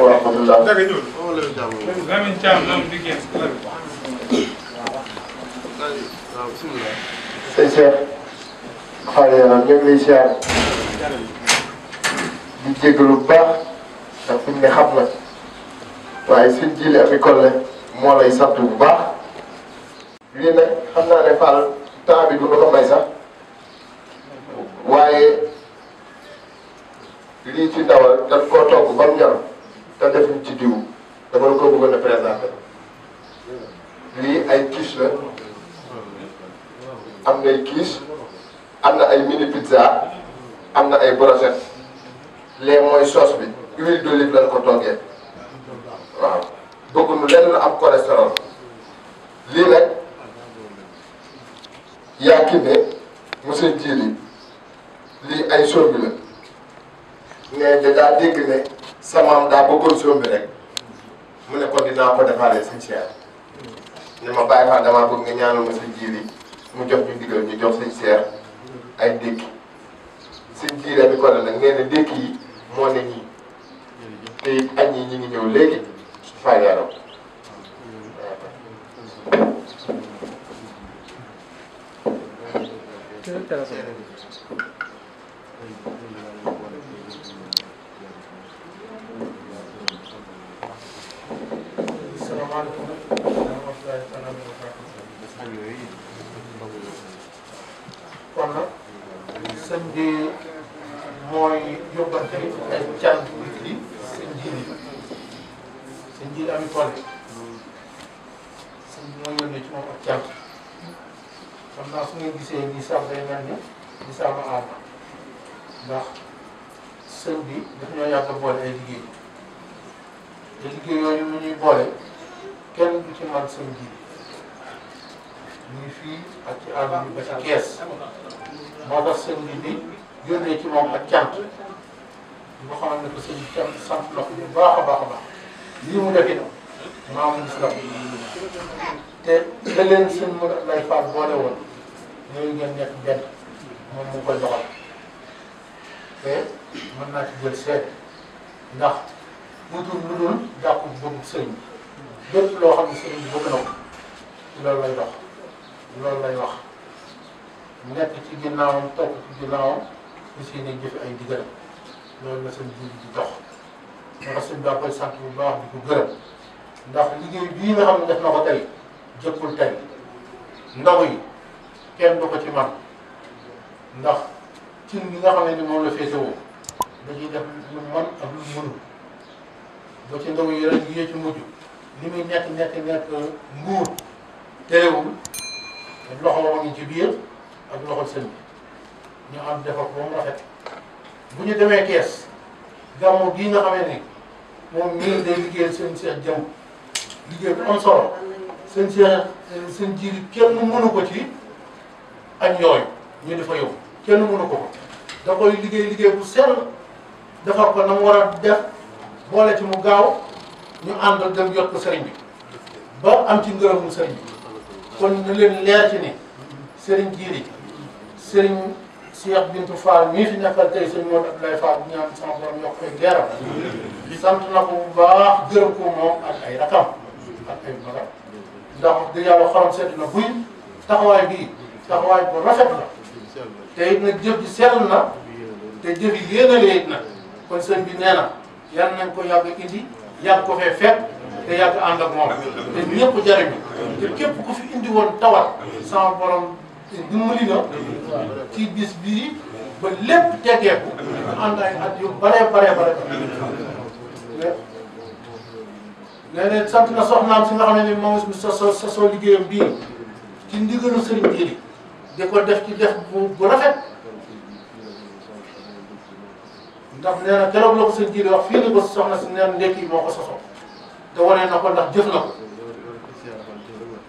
wa rahmatullah. sëñ Cheikh xaar yàlla ñu ngi lay siyaar di jégalu bu baax ndax fi mu ne xam na waaye suñ jili ami kolle moo lay sant bu baax lii nag xam naa ne Fall temps bi du ko may sax waaye lii ci ndawal dañ koo togg ba mu ñor te defuñ ci diw dama la ko bëggoon a présenté lii ay quiche la am nay quiche am na ay mini pizza am na ay brochette lee mooy sauce bi huile d'olive lañ ko toggee waaw bëgguñu lenn am cholestérol lii nag yaa kinde monsieur Djili lii ay sombi la mais da daa dégg ne samaam daa bëggoon sombi rek mu ne ko dinaa ko defaale sëñ Cheikh ne ma bàyyi fa damaa bëgg nga ñaanal monsieur Djili mu jox ñu ndigal ñu jox sëñ Cheikh ay ndékki sëñ Djili bi ko nag nee na ndékki yi moo ne ñii te it añ yi ñu ngi ñëw léegi fay yaram kon nag sëñ bi mooy yóbbante ay cant yi sëñ Djili ami tolle sëñ bi mooy yónnee ci moom ak cant xam naa su ngeen gisee nii sax day mel ni di sama aada ndax sëñ bi daf ñoo yàgg a boole ay liggéey te liggéey yooyu mu ñuy boole kenn du ci man sëñ Djili ñu ngi fii ak ci àll bi ba ci kees moo tax sëñ bi yónnee ci moom ak cant nga xamal ne ko sëñ bi cant sant la ko bu baax a baax a baax lii mu def it maamu islam te da leen sëñ mu lay faat boole woon ñooyu ngeen nekk benn moom mu koy doxal te mën naa ci jël seet ndax wutul lu dul jàpp bëgg sëñ bi lépp loo xam ne sëñ bi bëgg na ko ci loolu lay dox loolu lay wax nekk ci ginnaawam topp ci ginnaawam aussi ne jëfe ay digal loolu la seen jiw di dox moo tax sëñ bi daa koy sant bu baax di ko gërëm ndax liggéey bii nga xam ne def na ko tey jëppul tey ndaw yi kenn du ko ci man ndax cin bi nga xam ne ni moom la féetewoo dañuy def lu man ak lu mënul ba ci ndaw yi ren yee ci mujj li muy nekk nguur terewul loxo wa ngi ci biir ak loxol sëñ bi ñu am defar ba mu rafet bu ñu demee kees gàmmu gii nga xamee ni moom mii day liggéeyal seen Cheikh jëm liggéey bu am solo seen Cheikh seen Djili kenn mënu ko ci añ yooyu ñu di fa yóbbu kenn mënu ko ko da koy liggéey bu sell defar ko na mu war a def boole ci mu gaaw ñu ànd dem yot ko sëriñ bi ba am ci ngërëmu sëriñ bi kon na leen leer ci ni sëriñ Djili sëriñ Cheikh Bintou Fall mii fi nekkal tey sëñ Modou Abdoulaye Fall bu ñaan sama borom yokk ay leeram sant na ko bu baax gërëm ko moom ak ay rakam ak ay magam ndax di yàlla xolam seetlu na buy taxawaay bii taxawaay bu rafet la te it nag jëf ji sell na te jëf yi yéenale it nag kon sëñ bi nee na yal nañ ko yàgg indi yàgg ko fee fekk te yàgg ànd ak moom te ñëpp jariñu te képp ku fi indi woon tawat sama borom dimbali na ci bis bii ba lépp teggeeku ànd ay at yu bare léeg-léeg sant na soxnaam si nga xam ne moom sosoo liggéeyam bii ci ndigalu Sëriñ Djili di ko def ci def bu rafet ndax nee na keroog la ko Sëriñ Djili wax fii ni ko soxna si neen ndekki moo ko sosoo te wane na ko ndax jëf na ko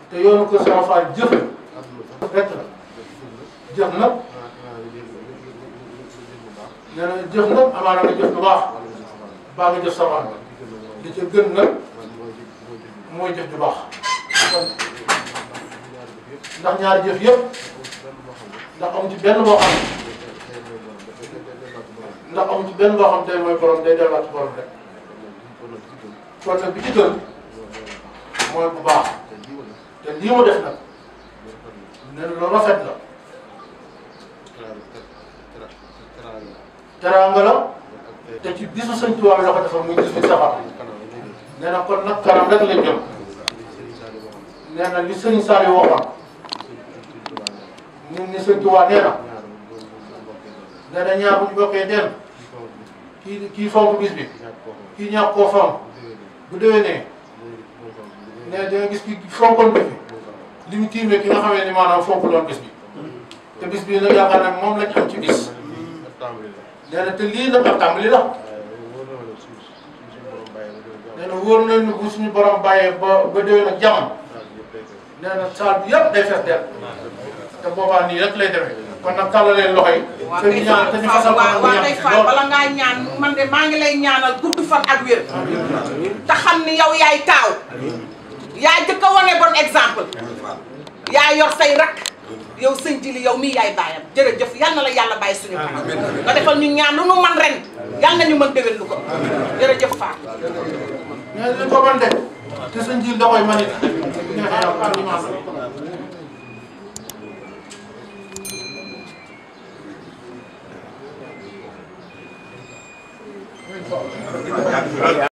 te yoonu ko sama faal jëf rek la jëf nag nee na jëf nag amaana nga jëf lu baax baa nga jëf safaan li ca gën nag mooy jëf ju baax ndax ñaari jëf yëpp ndax amu ci benn boo xam tey mooy borom day delluwaat ci borom rek coono bi ci gën mooy bu baax te lii mu def nag nee na lu rafet la teraanga la te ci bisu Sëñ Tuubaa bi la ko defal muy bis bi safar nee na kon nag kanam rek lañ jëm nee na li Sëriñ Saliou waxoon ñun ni Sëñ Tuubaa nee na ñaar bu ñu bokkee den kii fonk bis bi kii ñàkk koo fonk bu déwénee nee da nga gis ki fonkoon bis bi li mu tiimee ki nga xamee ni maanaam fonk loon bis bi te bis bi nag yaakaar naa moom lañ am ci bis nee na te lii nag ab tàmbali la nee na wóor nañ ne bu suñu borom bàyyee ba déwén ak jàmm nee na saal bi yëpp day fees del te boobaa nii rek lay demee kon nag tàllaleen loxo yi. te ñu ñaan te ñu fasal ko waaw kay Fall bala ngaa ñaan man de maa ngi lay ñaanal gudd fan ak wér. te xam ni yow yaay taaw. yaa jëkk a wane bon exemple. yaa yor say rak. yow sëñ Jili yow mii yaay bàyyam jërëjëf yal na la yàlla bàyyi suñu kanam. nga defal ñu ñaan lu nu man ren yal na ñu mën déwén lu ko jërëjëf Fall. mais li ko mën de te sëñ Jili da koy mën it.